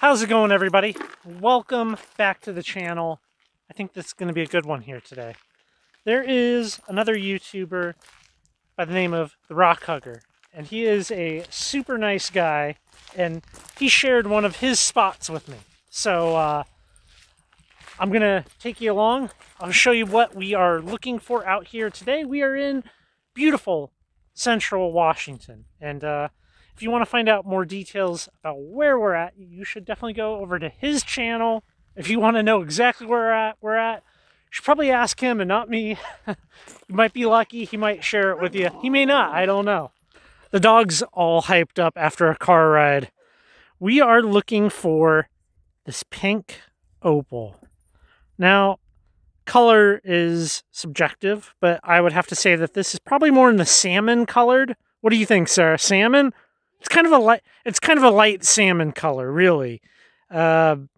How's it going, everybody? Welcome back to the channel. I think this is going to be a good one here today. There is another YouTuber by the name of the Rockhounder, and he is a super nice guy, and he shared one of his spots with me. So I'm going to take you along. I'll show you what we are looking for out here today. We are in beautiful Central Washington, and if you want to find out more details about where we're at, you should definitely go over to his channel. If you want to know exactly where we're at, you should probably ask him and not me. You might be lucky, he might share it with you. He may not, I don't know. The dog's all hyped up after a car ride. We are looking for this pink Opal. Now, color is subjective, but I would have to say that this is probably more in the salmon colored. What do you think, Sarah? Salmon? It's kind of a light salmon color, really. And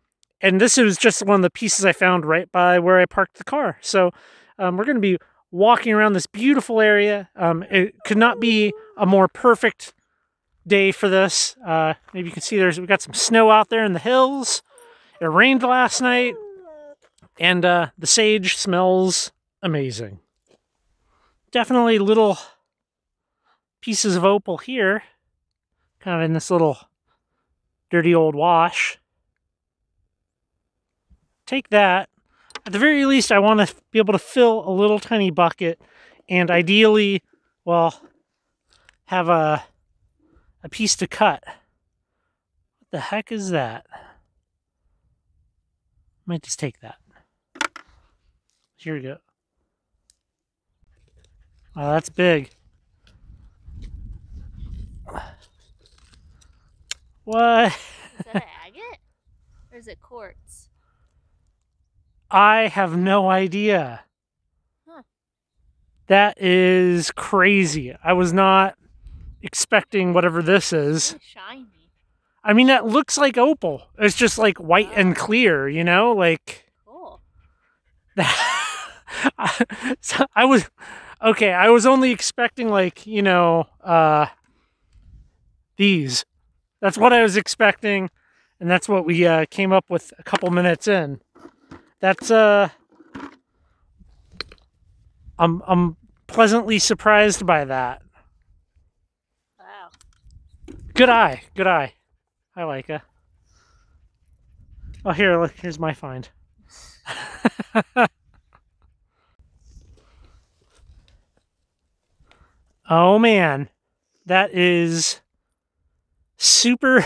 this was just one of the pieces I found right by where I parked the car. So we're going to be walking around this beautiful area. It could not be a more perfect day for this. Maybe you can see we've got some snow out there in the hills. It rained last night, and the sage smells amazing. Definitely little pieces of opal here. Kind of in this little dirty old wash. Take that. At the very least, I want to be able to fill a little tiny bucket and ideally, well, have a piece to cut. What the heck is that? Might just take that. Here we go. Oh, that's big. What? Is that an agate? Or is it quartz? I have no idea. Huh. That is crazy. I was not expecting whatever this is. It's shiny. I mean, that looks like opal. It's just like white and clear, you know? Like... Cool. So I was only expecting, like, you know, these. That's what I was expecting, and that's what we came up with a couple minutes in. That's I'm pleasantly surprised by that. Wow. Good eye, good eye. I like it. Oh, here, look, here's my find. Oh man, that is super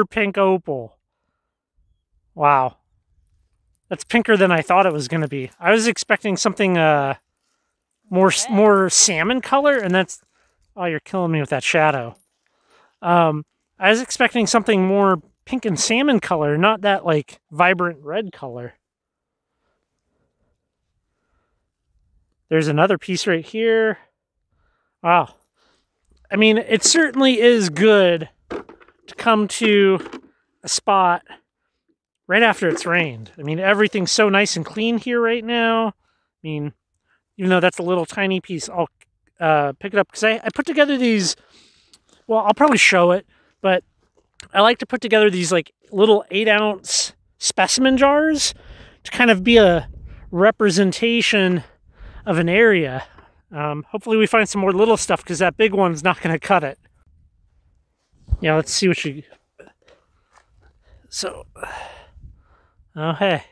pink opal. Wow. That's pinker than I thought it was going to be. I was expecting something more salmon color, and that's... Oh, you're killing me with that shadow. I was expecting something more pink and salmon color, not that, like, vibrant red color. There's another piece right here. Wow. I mean, it certainly is good to come to a spot right after it's rained. I mean, everything's so nice and clean here right now. I mean, even though that's a little tiny piece, I'll pick it up because I put together these... Well, I'll probably show it, but I like to put together these like little 8-ounce specimen jars to kind of be a representation of an area. Hopefully we find some more little stuff because that big one's not going to cut it. Yeah, let's see what you... So... Oh, hey.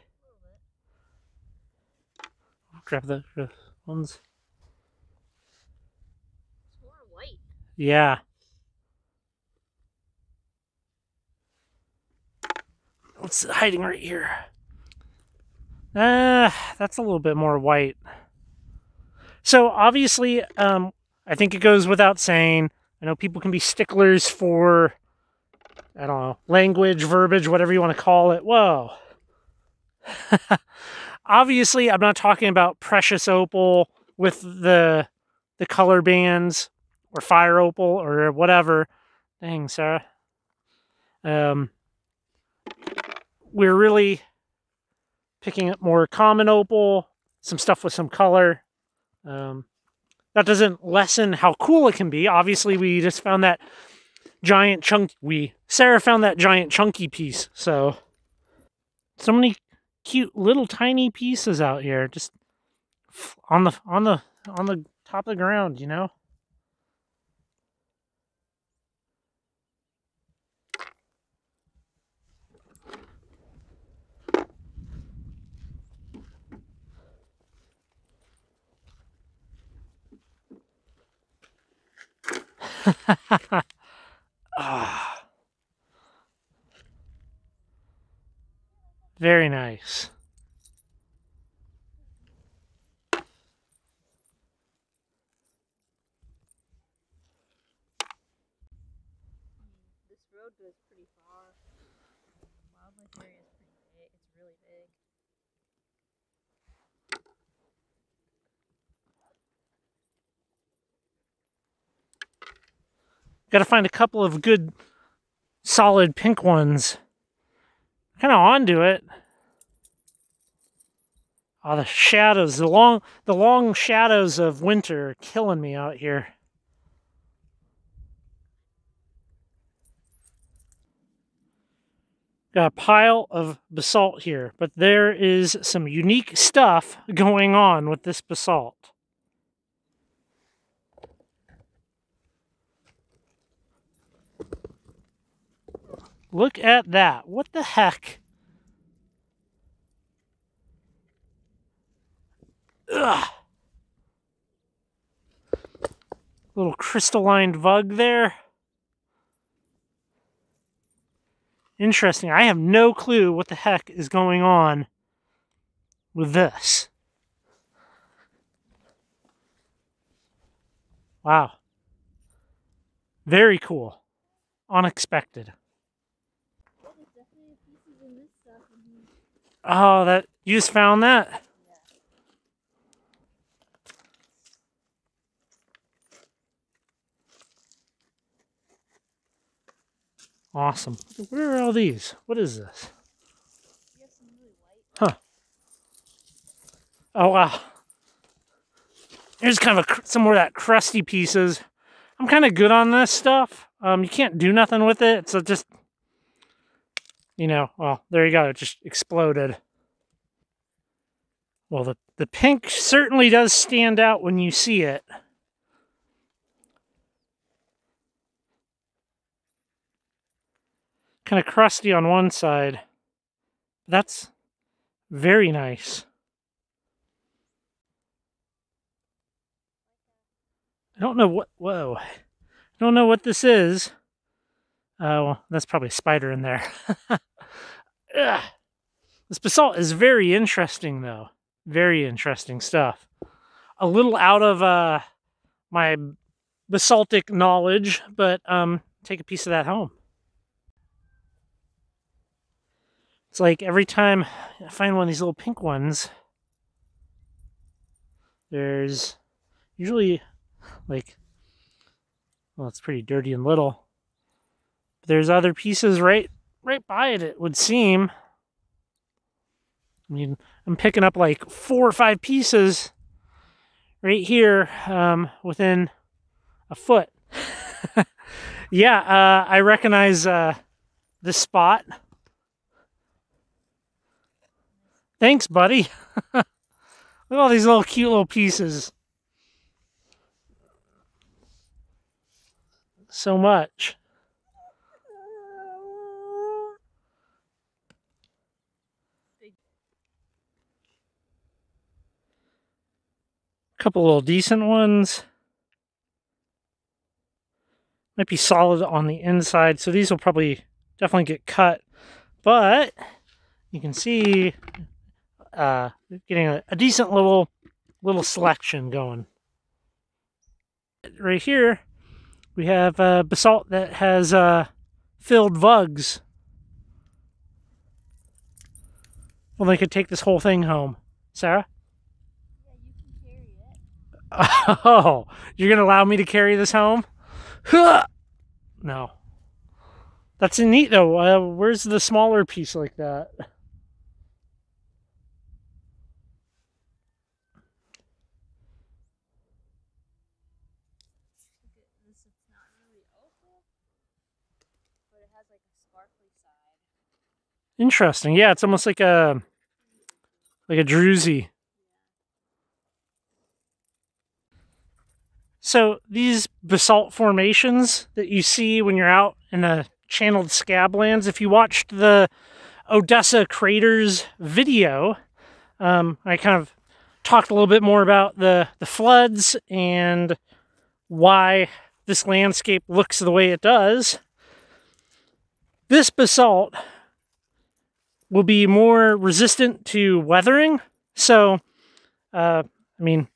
Grab the ones. It's more white. Yeah. What's hiding right here? That's a little bit more white. So, obviously, I think it goes without saying, I know people can be sticklers for, I don't know, language, verbiage, whatever you want to call it. Whoa. Obviously, I'm not talking about precious opal with the color bands or fire opal or whatever. Dang, Sarah. We're really picking up more common opal, some stuff with some color. That doesn't lessen how cool it can be. Obviously, we just found that giant Sarah found that giant chunky piece. So many cute little tiny pieces out here, just on the top of the ground, you know. Ah, very nice. This road goes pretty far. Wildlife area is pretty big. It's really big. Got to find a couple of good, solid pink ones. Kind of onto it. Oh, the shadows, the long shadows of winter are killing me out here. Got a pile of basalt here, but there is some unique stuff going on with this basalt. Look at that. What the heck? Ugh. Little crystalline vug there. Interesting. I have no clue what the heck is going on with this. Wow. Very cool. Unexpected. Yeah, there's definitely pieces in this stuff. Oh, that you just found that? Yeah. Awesome. Where are all these? What is this? You have some really white. Huh. Oh, wow. Here's kind of some more of that crusty pieces. I'm kind of good on this stuff. You can't do nothing with it. So just, you know, well, there you go. It just exploded. Well, the pink certainly does stand out when you see it. Kind of crusty on one side. That's very nice. I don't know what, whoa. I don't know what this is. Well, that's probably a spider in there. This basalt is very interesting, though. Very interesting stuff. A little out of my basaltic knowledge, but take a piece of that home. It's like every time I find one of these little pink ones, there's usually like, well, it's pretty dirty and little. But there's other pieces right by it would seem. I mean, I'm picking up like 4 or 5 pieces right here within a foot. Yeah, I recognize this spot. Thanks, buddy. Look at all these little cute little pieces. So much. Couple little decent ones. Might be solid on the inside, so these will probably definitely get cut. But you can see getting a decent little selection going. Right here, we have basalt that has filled vugs. Well, they could take this whole thing home. Sarah? Yeah, you can carry it. Oh, you're going to allow me to carry this home? No. That's neat, though. Where's the smaller piece like that? This is not really opal. Interesting. Yeah, it's almost like a druzy. So these basalt formations that you see when you're out in the channeled Scablands, if you watched the Odessa craters video, I kind of talked a little bit more about the floods and why this landscape looks the way it does. This basalt will be more resistant to weathering. So, I mean,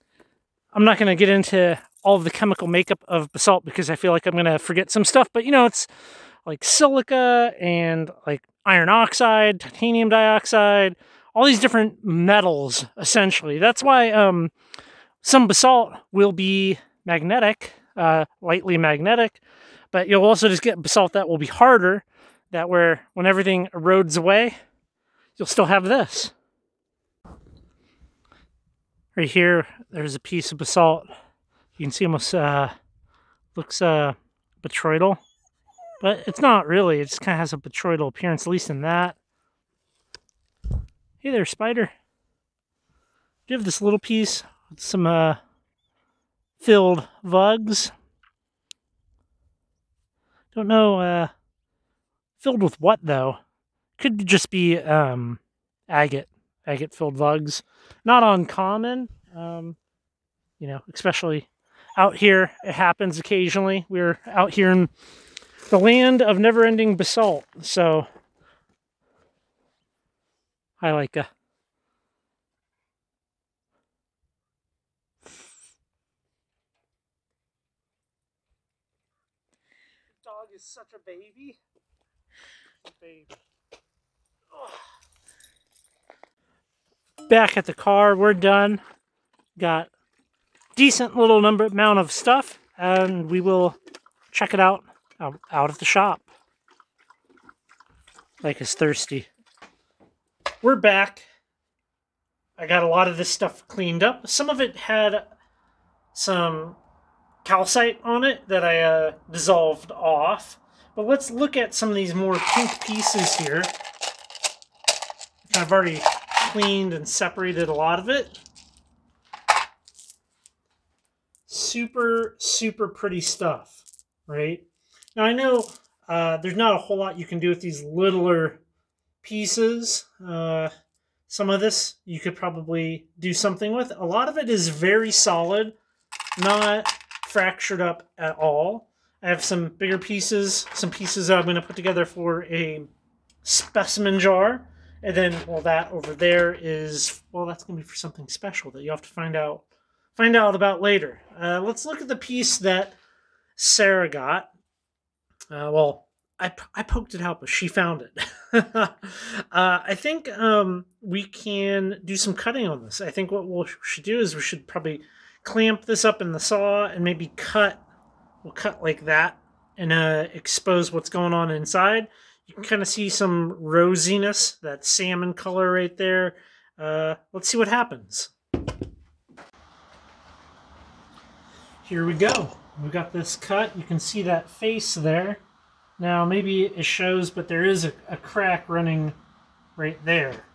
I'm not going to get into all of the chemical makeup of basalt because I feel like I'm going to forget some stuff. But, you know, it's like silica and like iron oxide, titanium dioxide, all these different metals, essentially. That's why some basalt will be magnetic, lightly magnetic, but you'll also just get basalt that will be harder, that where when everything erodes away, you'll still have this. Right here, there's a piece of basalt. You can see almost looks botryoidal, but it's not really. It just kind of has a botryoidal appearance, at least in that. Hey there, spider. Do you have this little piece with some filled vugs? Don't know, filled with what though? Could just be agate filled vugs. Not uncommon, you know, especially out here. It happens occasionally. We're out here in the land of never-ending basalt, so I like dog is such a baby. Back at the car, we're done. Got decent little amount of stuff, and we will check it out at the shop. Like it's thirsty. We're back. I got a lot of this stuff cleaned up. Some of it had some calcite on it that I dissolved off. But let's look at some of these more pink pieces here. I've already cleaned and separated a lot of it. Super, super pretty stuff, right? Now I know there's not a whole lot you can do with these littler pieces. Some of this you could probably do something with. A lot of it is very solid, not fractured up at all. I have some bigger pieces, some pieces that I'm going to put together for a specimen jar. And then, well, that over there is, well, that's going to be for something special that you have to find out about later. Let's look at the piece that Sarah got. Well, I poked it out, but she found it. I think we can do some cutting on this. I think what we should do is we should probably clamp this up in the saw and maybe cut. We'll cut like that and expose what's going on inside. You can kind of see some rosiness, that salmon color right there. Let's see what happens. Here we go. We got this cut. You can see that face there. Now, maybe it shows, but there is a crack running right there.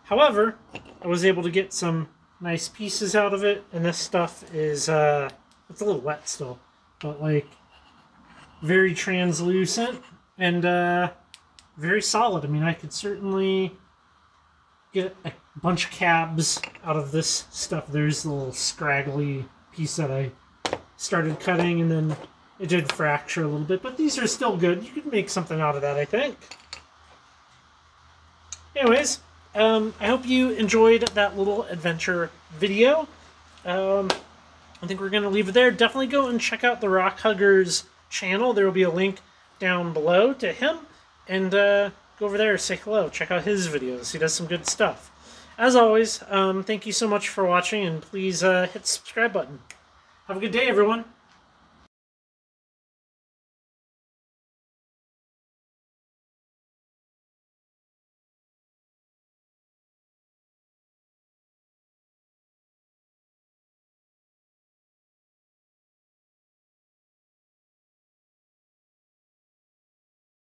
However, I was able to get some nice pieces out of it, and this stuff is, it's a little wet still, but like very translucent and very solid. I mean, I could certainly get a bunch of cabs out of this stuff. There's a little scraggly piece that I started cutting, and then it did fracture a little bit, but these are still good. You could make something out of that, I think. Anyways, I hope you enjoyed that little adventure video. I think we're going to leave it there. Definitely go and check out the Rockhugger's channel. There will be a link down below to him. And go over there, say hello. Check out his videos. He does some good stuff. As always, thank you so much for watching, and please hit the subscribe button. Have a good day, everyone.